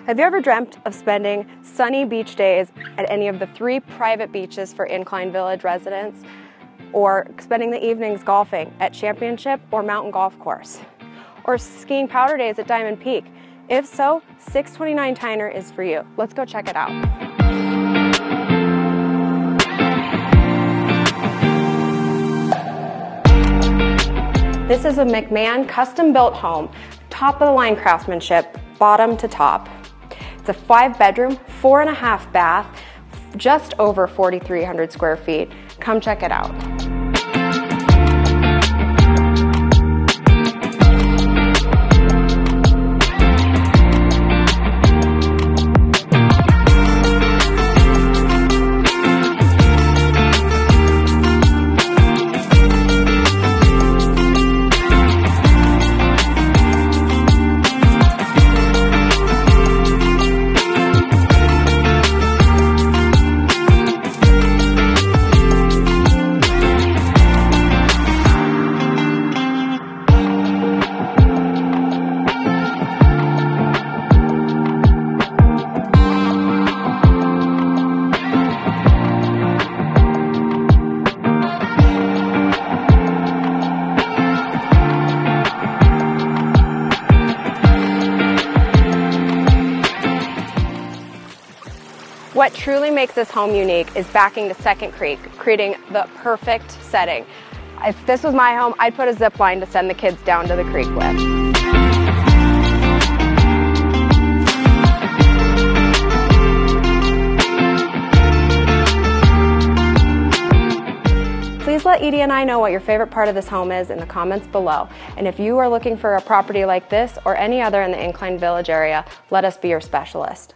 Have you ever dreamt of spending sunny beach days at any of the 3 private beaches for Incline Village residents, or spending the evenings golfing at Championship or Mountain Golf Course, or skiing powder days at Diamond Peak? If so, 629 Tyner is for you. Let's go check it out. This is a McMahon custom-built home, top-of-the-line craftsmanship, bottom to top. It's a 5-bedroom, 4.5 bath, just over 4,300 square feet. Come check it out. What truly makes this home unique is backing to Second Creek, creating the perfect setting. If this was my home, I'd put a zip line to send the kids down to the creek with. Please let Edee and I know what your favorite part of this home is in the comments below. And if you are looking for a property like this or any other in the Incline Village area, let us be your specialist.